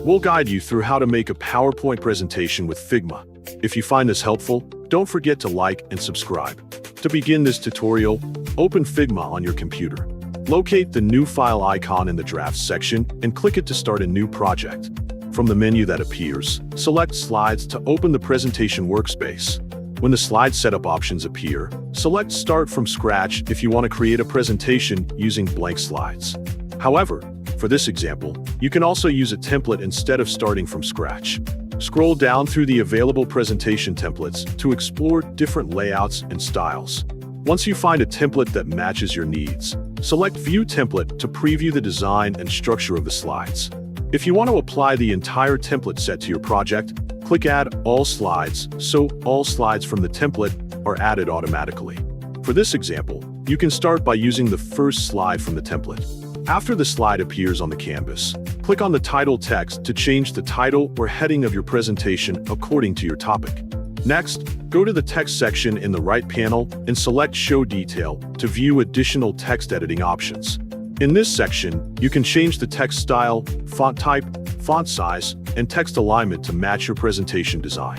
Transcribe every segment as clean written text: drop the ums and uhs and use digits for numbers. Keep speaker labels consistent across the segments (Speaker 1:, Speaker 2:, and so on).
Speaker 1: We'll guide you through how to make a PowerPoint presentation with Figma. If you find this helpful, don't forget to like and subscribe. To begin this tutorial, open Figma on your computer. Locate the New File icon in the Drafts section and click it to start a new project. From the menu that appears, select Slides to open the presentation workspace. When the slide setup options appear, select Start from Scratch if you want to create a presentation using blank slides. However, for this example, you can also use a template instead of starting from scratch. Scroll down through the available presentation templates to explore different layouts and styles. Once you find a template that matches your needs, select View Template to preview the design and structure of the slides. If you want to apply the entire template set to your project, click Add All Slides so all slides from the template are added automatically. For this example, you can start by using the first slide from the template. After the slide appears on the canvas, click on the title text to change the title or heading of your presentation according to your topic. Next, go to the text section in the right panel and select Show Detail to view additional text editing options. In this section, you can change the text style, font type, font size, and text alignment to match your presentation design.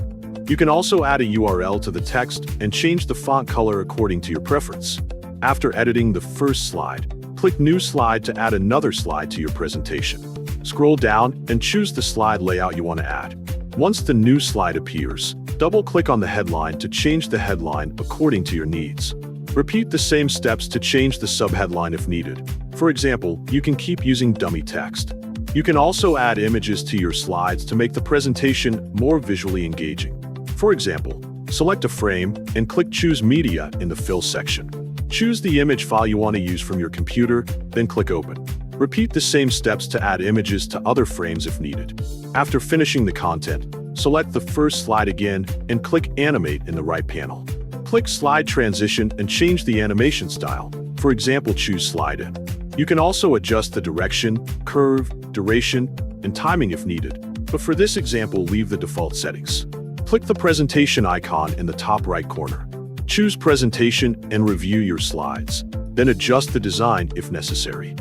Speaker 1: You can also add a URL to the text and change the font color according to your preference. After editing the first slide, click New Slide to add another slide to your presentation. Scroll down and choose the slide layout you want to add. Once the new slide appears, double-click on the headline to change the headline according to your needs. Repeat the same steps to change the subheadline if needed. For example, you can keep using dummy text. You can also add images to your slides to make the presentation more visually engaging. For example, select a frame and click Choose Media in the Fill section. Choose the image file you want to use from your computer, then click Open. Repeat the same steps to add images to other frames if needed. After finishing the content, select the first slide again and click Animate in the right panel. Click Slide Transition and change the animation style. For example, choose Slide In. You can also adjust the direction, curve, duration, and timing if needed, but for this example, leave the default settings. Click the presentation icon in the top right corner. Choose Presentation and review your slides, then adjust the design if necessary.